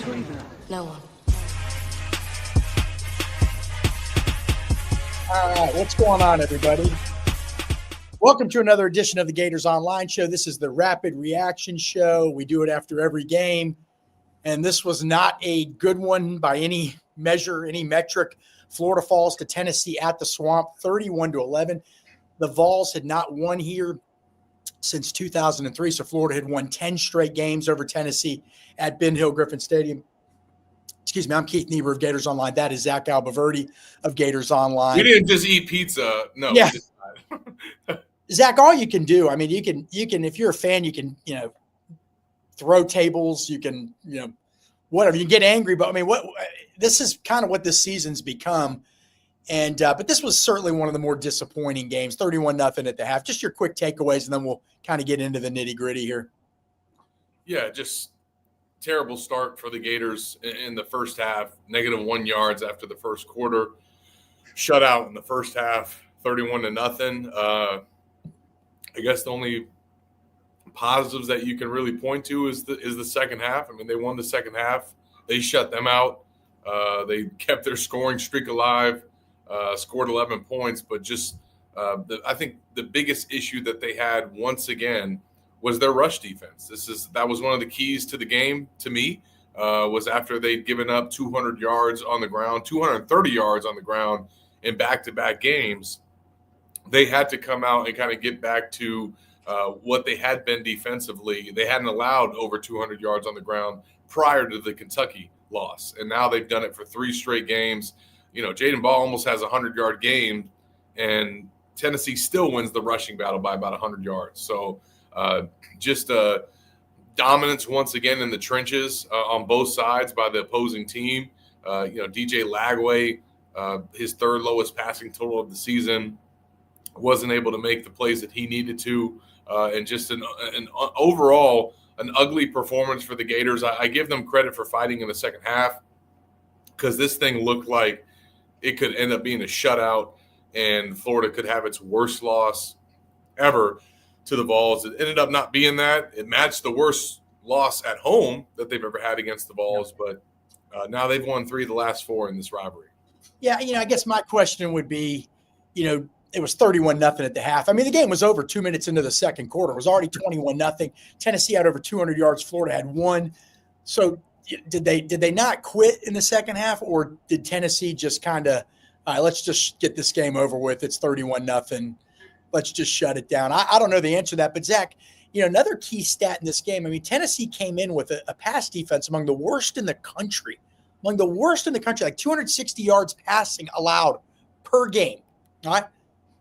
No one. All right, what's going on, everybody? Welcome to another edition of the Gators Online Show. This is the Rapid Reaction Show. We do it after every game, and this was not a good one by any measure, any metric. Florida falls to Tennessee at the Swamp, 31-11. The Vols had not won here since 2003, so Florida had won 10 straight games over Tennessee at Ben Hill Griffin Stadium. Excuse me, I'm Keith Niebuhr of Gators Online. That is Zach Albaverdi of Gators Online. We didn't just eat pizza. No. Yeah. Zach, all you can do, I mean, you can, if you're a fan, you can, throw tables, you can, whatever, you get angry, but I mean, this is kind of what this season's become. And, but this was certainly one of the more disappointing games, 31-0 at the half. Just your quick takeaways, and then we'll kind of get into the nitty gritty here. Yeah, just terrible start for the Gators in the first half, -1 yards after the first quarter, shutout in the first half, 31-0. I guess the only positives that you can really point to is the second half. I mean, they won the second half. They shut them out. They kept their scoring streak alive, scored 11 points. But just I think the biggest issue that they had once again was their rush defense. That was one of the keys to the game to me, was after they'd given up 200 yards on the ground, 230 yards on the ground in back-to-back games. They had to come out and kind of get back to what they had been defensively. They hadn't allowed over 200 yards on the ground prior to the Kentucky loss, and now they've done it for 3 straight games. Jaden Ball almost has a 100-yard game, and Tennessee still wins the rushing battle by about 100 yards. So just dominance once again in the trenches on both sides by the opposing team. DJ Lagway, his third lowest passing total of the season, wasn't able to make the plays that he needed to, and just an overall an ugly performance for the Gators. I give them credit for fighting in the second half, because this thing looked like it could end up being a shutout, and Florida could have its worst loss ever to the Vols. It ended up not being that. It matched the worst loss at home that they've ever had against the Vols, but now they've won 3 of the last 4 in this rivalry. Yeah, I guess my question would be, it was 31-0 at the half. I mean, the game was over 2 minutes into the second quarter. It was already 21-0. Tennessee had over 200 yards. Florida had 1. So did they not quit in the second half, or did Tennessee just kind of, all right, let's just get this game over with. It's 31-0. Let's just shut it down. I don't know the answer to that. But, Zach, another key stat in this game, I mean, Tennessee came in with a pass defense among the worst in the country. Like 260 yards passing allowed per game. All right?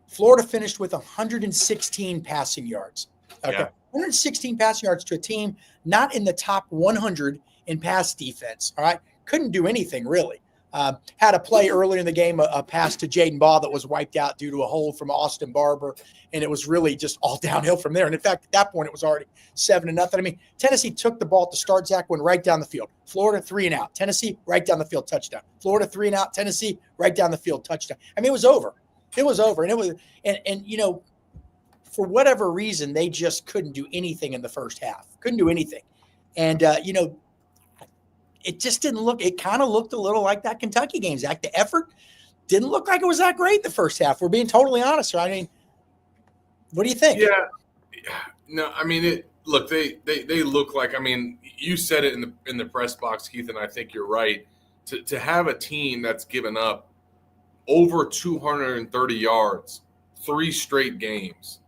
Florida finished with 116 passing yards. Okay. Yeah. 116 passing yards to a team not in the top 100 in pass defense. All right. Couldn't do anything really. Had a play earlier in the game, a pass to Jaden Ball that was wiped out due to a hold from Austin Barber. And it was really just all downhill from there. And in fact, at that point, it was already 7-0. I mean, Tennessee took the ball at the start. Zach went right down the field. Florida 3 and out. Tennessee right down the field, touchdown. Florida 3 and out. Tennessee right down the field, touchdown. I mean, it was over. It was over. And it was, and for whatever reason, they just couldn't do anything in the first half. Couldn't do anything. And, it just didn't look, it kind of looked a little like that Kentucky game, Zach. The effort didn't look like it was that great the first half. We're being totally honest. Right? I mean, what do you think? Yeah. No, I mean, they look like, I mean, you said it in the press box, Keith, and I think you're right. To have a team that's given up over 230 yards, 3 straight games,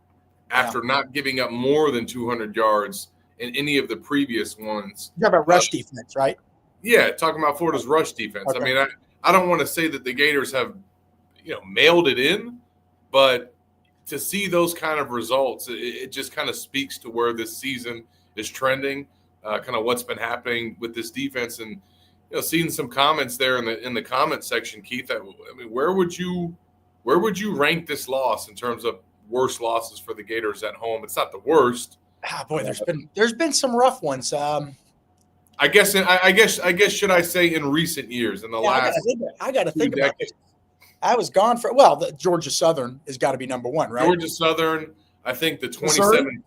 after not giving up more than 200 yards in any of the previous ones. You're talking about rush defense, right? Yeah, talking about Florida's rush defense. Okay. I mean, I don't want to say that the Gators have, mailed it in, but to see those kind of results, it just kind of speaks to where this season is trending, kind of what's been happening with this defense. And seeing some comments there in the comment section, Keith. I mean, where would you rank this loss in terms of worst losses for the Gators at home? It's not the worst. Boy, there's been some rough ones. I guess should I say in recent years, in the last I got to think about it. I was gone for the Georgia Southern has got to be number 1, right? Georgia Southern, I think the 27. Missouri?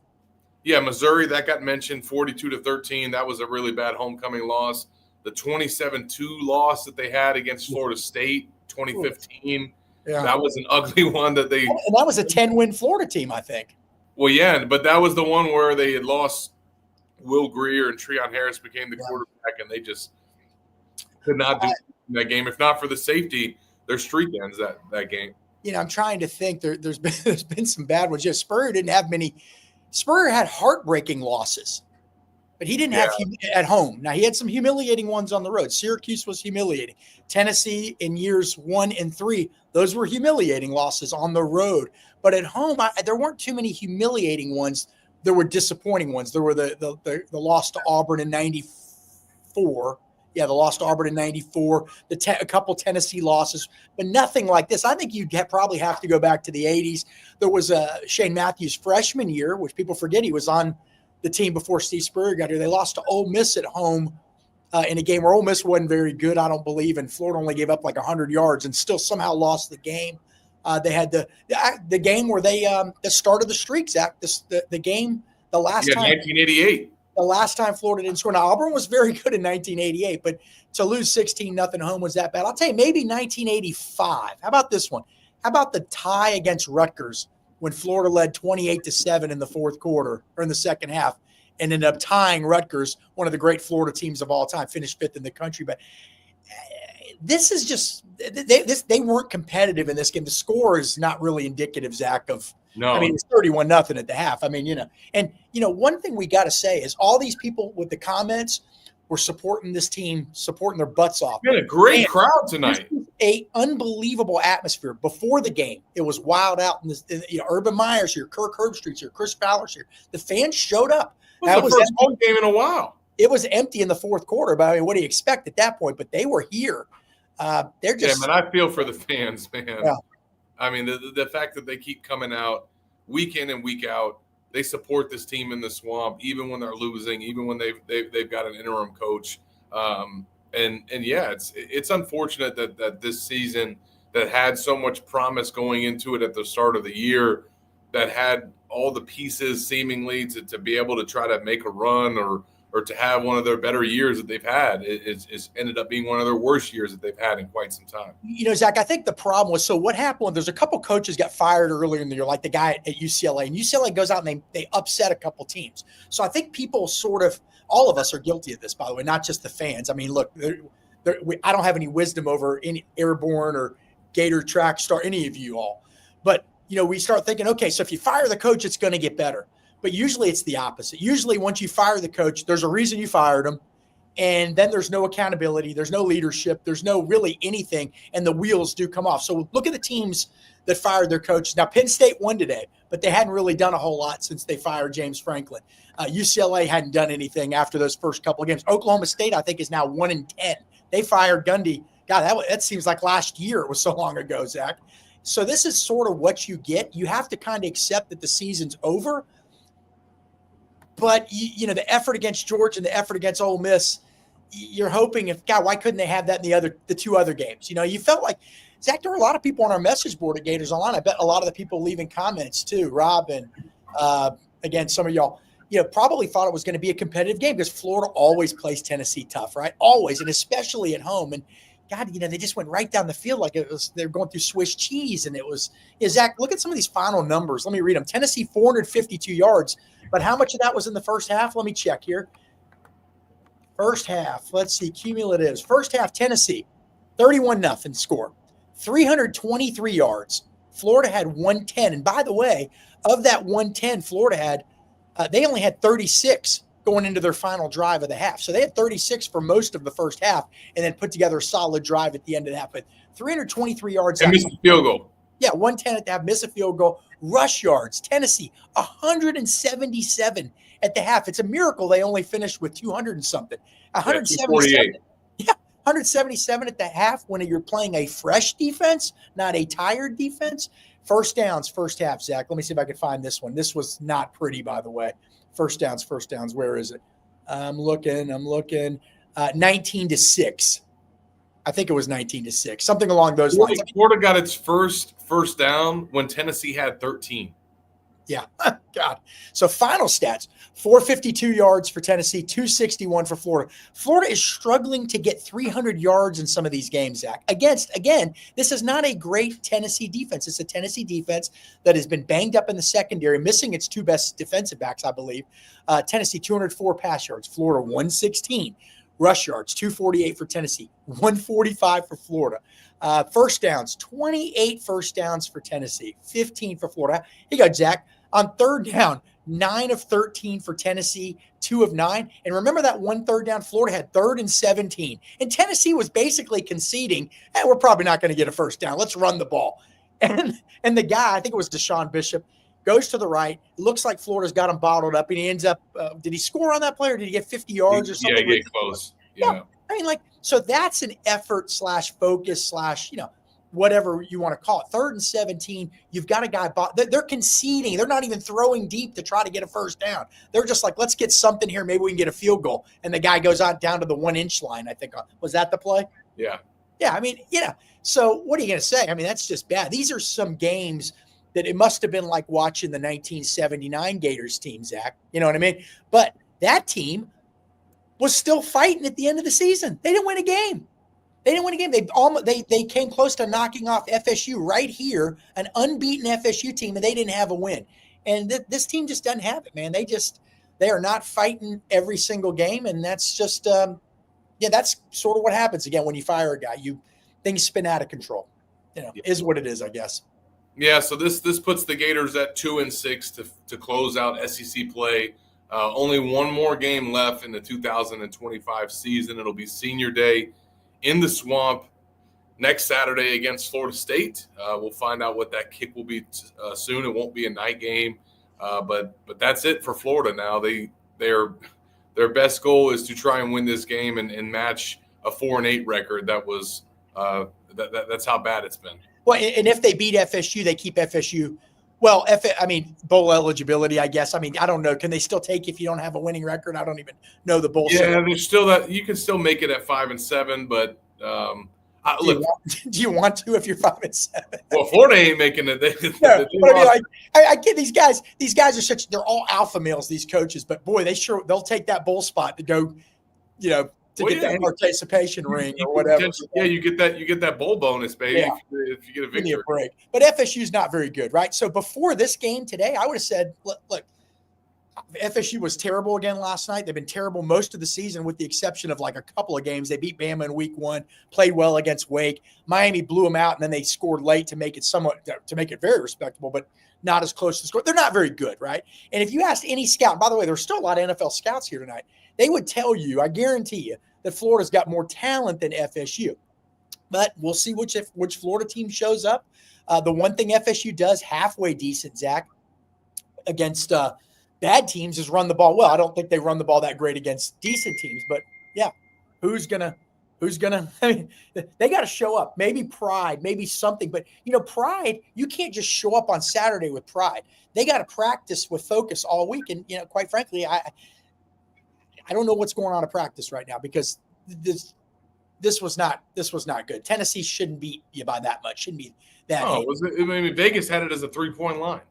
Yeah, Missouri, that got mentioned, 42-13. That was a really bad homecoming loss. the 27-2 loss that they had against Florida State 2015. Yeah. That was an ugly one that they – and that was a 10-win Florida team, I think. Well, yeah, but that was the one where they had lost Will Greer and Treon Harris became the quarterback, and they just could not do that game. If not for the safety, their streak ends that game. I'm trying to think. There's been some bad ones. Yeah, Spurrier didn't have many. Spurrier had heartbreaking losses, but he didn't have at home. Now, he had some humiliating ones on the road. Syracuse was humiliating. Tennessee in years 1 and 3, those were humiliating losses on the road. But at home, there weren't too many humiliating ones. There were disappointing ones. There were the loss to Auburn in 94. Yeah, the loss to Auburn in 94, a couple Tennessee losses, but nothing like this. I think you'd probably have to go back to the 80s. There was Shane Matthews' freshman year, which people forget he was on the team before Steve Spurrier got here. They lost to Ole Miss at home in a game where Ole Miss wasn't very good, I don't believe, and Florida only gave up like 100 yards and still somehow lost the game. They had the game where they started the streak, Zach. The game, the last time. 1988. The last time Florida didn't score. Now, Auburn was very good in 1988, but to lose 16-0 home was that bad. I'll tell you, maybe 1985. How about this one? How about the tie against Rutgers when Florida led 28-7 in the fourth quarter or in the second half and ended up tying Rutgers, one of the great Florida teams of all time, finished 5th in the country. But this is just they weren't competitive in this game. The score is not really indicative, Zach, of – No. I mean, it's 31-0 at the half. I mean, one thing we got to say is all these people with the comments were supporting this team, supporting their butts off. We had a great crowd tonight. An unbelievable atmosphere before the game. It was wild out. Urban Meyer's here, Kirk Herbstreit's here, Chris Fowler's here. The fans showed up. It was the first home game in a while. It was empty in the fourth quarter, but I mean, what do you expect at that point? But they were here. They're just. Yeah, man, I feel for the fans, man. Yeah. I mean, the fact that they keep coming out week in and week out, they support this team in the swamp, even when they're losing, even when they've got an interim coach. And yeah, it's unfortunate that this season that had so much promise going into it at the start of the year, that had all the pieces seemingly to be able to try to make a run or to have one of their better years that they've had, is ended up being one of their worst years that they've had in quite some time. Zach, I think the problem was, so what happened, there's a couple coaches got fired earlier in the year, like the guy at UCLA, and UCLA goes out and they upset a couple teams. So I think people all of us are guilty of this, by the way, not just the fans. I mean, look, I don't have any wisdom over any Airborne or Gator track star, any of you all. But, we start thinking, okay, so if you fire the coach, it's going to get better. But usually it's the opposite. Usually once you fire the coach, there's a reason you fired him. And then there's no accountability. There's no leadership. There's no really anything. And the wheels do come off. So look at the teams that fired their coaches. Now, Penn State won today, but they hadn't really done a whole lot since they fired James Franklin. UCLA hadn't done anything after those first couple of games. Oklahoma State, I think, is now 1-10. They fired Gundy. God, that seems like last year. It was so long ago, Zach. So this is sort of what you get. You have to kind of accept that the season's over. But, the effort against Georgia and the effort against Ole Miss, you're hoping why couldn't they have that in the two other games? You felt like, Zach, there were a lot of people on our message board at Gators Online. I bet a lot of the people leaving comments too, Rob, and again, some of y'all, probably thought it was going to be a competitive game because Florida always plays Tennessee tough, right? Always, and especially at home. And God, they just went right down the field like they're going through Swiss cheese. And it was, Zach, look at some of these final numbers. Let me read them. Tennessee, 452 yards. But how much of that was in the first half? Let me check here. First half, let's see, cumulatives. First half, Tennessee, 31-0 score, 323 yards. Florida had 110. And by the way, of that 110 Florida had, they only had 36 going into their final drive of the half. So they had 36 for most of the first half and then put together a solid drive at the end of that. But 323 yards. And missed a field goal. Yeah, 110 at the half, miss a field goal. Rush yards, Tennessee, 177 at the half. It's a miracle they only finished with 200 and something. 177. Yeah, 177 at the half when you're playing a fresh defense, not a tired defense. First downs, first half, Zach. Let me see if I can find this one. This was not pretty, by the way. First downs. Where is it? I'm looking. 19-6. I think it was 19-6, something along those lines. Florida got its first down when Tennessee had 13. Yeah. God. So final stats, 452 yards for Tennessee, 261 for Florida. Florida is struggling to get 300 yards in some of these games, Zach. Again, this is not a great Tennessee defense. It's a Tennessee defense that has been banged up in the secondary, missing its two best defensive backs, I believe. Tennessee, 204 pass yards. Florida, 116. Rush yards, 248 for Tennessee, 145 for Florida. First downs, 28 first downs for Tennessee, 15 for Florida. Here you go, Zach. On third down, 9 of 13 for Tennessee, 2 of 9. And remember that one third down, Florida had 3rd and 17. And Tennessee was basically conceding, hey, we're probably not going to get a first down. Let's run the ball. And the guy, I think it was Deshaun Bishop, goes to the right. It looks like Florida's got him bottled up, and he ends up did he score on that play, or did he get 50 yards or something? Yeah, get close. Yeah. I mean, so that's an effort / focus / whatever you want to call it. 3rd and 17, you've got a guy. They're conceding. They're not even throwing deep to try to get a first down. They're just like, let's get something here. Maybe we can get a field goal. And the guy goes on down to the 1-inch line, I think. Was that the play? Yeah. Yeah, I mean, so what are you going to say? I mean, that's just bad. These are some games that it must have been like watching the 1979 Gators team, Zach. You know what I mean? But that team was still fighting at the end of the season. They didn't win a game. They came close to knocking off FSU right here, an unbeaten FSU team, and they didn't have a win. And this team just doesn't have it, man. They are not fighting every single game, and that's just that's sort of what happens again when you fire a guy. Things spin out of control. Is what it is, I guess. Yeah, so this puts the Gators at 2-6 to close out SEC play. Only one more game left in the 2025 season. It'll be Senior Day in the Swamp next Saturday against Florida State. We'll find out what that kick will be soon. It won't be a night game, but that's it for Florida now. Their best goal is to try and win this game and match a 4-8 record. That was that's how bad it's been. Well, and if they beat FSU, they keep FSU. Well, bowl eligibility, I guess. I mean, I don't know. Can they still take if you don't have a winning record? I don't even know the bowl. Yeah, there's still that. You can still make it at 5-7, but do you want to if you're 5-7? Well, Florida ain't making it. I get these guys. These guys are they're all alpha males. These coaches, but boy, they'll take that bowl spot to go, get that participation ring or whatever. You get that bowl bonus, baby. Yeah. If you get a victory. Give me a break. But FSU's not very good, right? So before this game today, I would have said, look, FSU was terrible again last night. They've been terrible most of the season with the exception of like a couple of games. They beat Bama in week 1, played well against Wake. Miami blew them out, and then they scored late to make it very respectable, but not as close to the score. They're not very good, right? And if you asked any scout, by the way, there's still a lot of NFL scouts here tonight, they would tell you, I guarantee you, that Florida's got more talent than FSU. But we'll see which Florida team shows up. The one thing FSU does halfway decent, Zach, against bad teams is run the ball well. I don't think they run the ball that great against decent teams, but yeah, who's gonna? I mean, they got to show up. Maybe Pride, maybe something. But Pride, you can't just show up on Saturday with Pride. They got to practice with focus all week. And quite frankly, I don't know what's going on in practice right now because this was not good. Tennessee shouldn't beat you by that much. Shouldn't be that. Oh, Vegas had it as a 3-point line.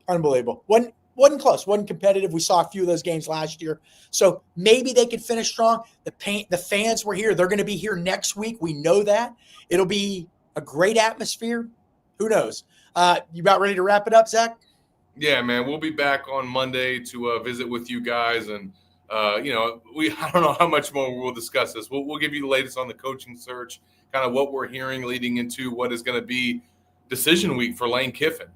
Unbelievable. Wasn't close. Wasn't competitive. We saw a few of those games last year. So maybe they could finish strong. The fans were here. They're going to be here next week. We know that. It'll be a great atmosphere. Who knows? You about ready to wrap it up, Zach? Yeah, man. We'll be back on Monday to visit with you guys. And, I don't know how much more we'll discuss this. We'll give you the latest on the coaching search, kind of what we're hearing leading into what is going to be decision week for Lane Kiffin.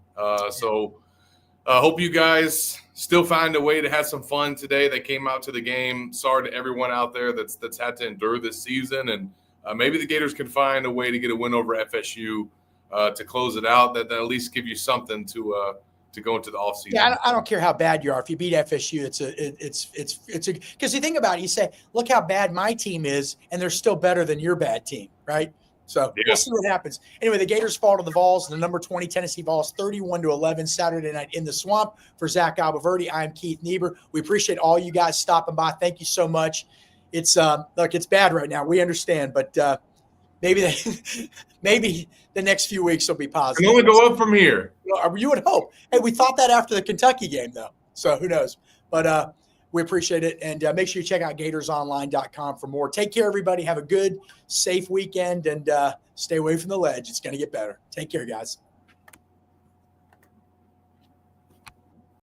Hope you guys still find a way to have some fun today that came out to the game. Sorry to everyone out there that's had to endure this season. And maybe the Gators can find a way to get a win over FSU to close it out. That at least give you something to go into the offseason. Yeah, I don't care how bad you are. If you beat FSU, it's because you think about it, you say, look how bad my team is, and they're still better than your bad team, right? So We'll see what happens. Anyway, the Gators fall to the Vols. The number 20 Tennessee Vols, 31-11 Saturday night in the Swamp. For Zach Albaverdi, I'm Keith Niebuhr. We appreciate all you guys stopping by. Thank you so much. It's bad right now. We understand, but maybe maybe the next few weeks will be Can positive. only go up from here. You would hope. Hey, we thought that after the Kentucky game, though. So who knows? But we appreciate it. And make sure you check out GatorsOnline.com for more. Take care, everybody. Have a good, safe weekend, and stay away from the ledge. It's going to get better. Take care, guys.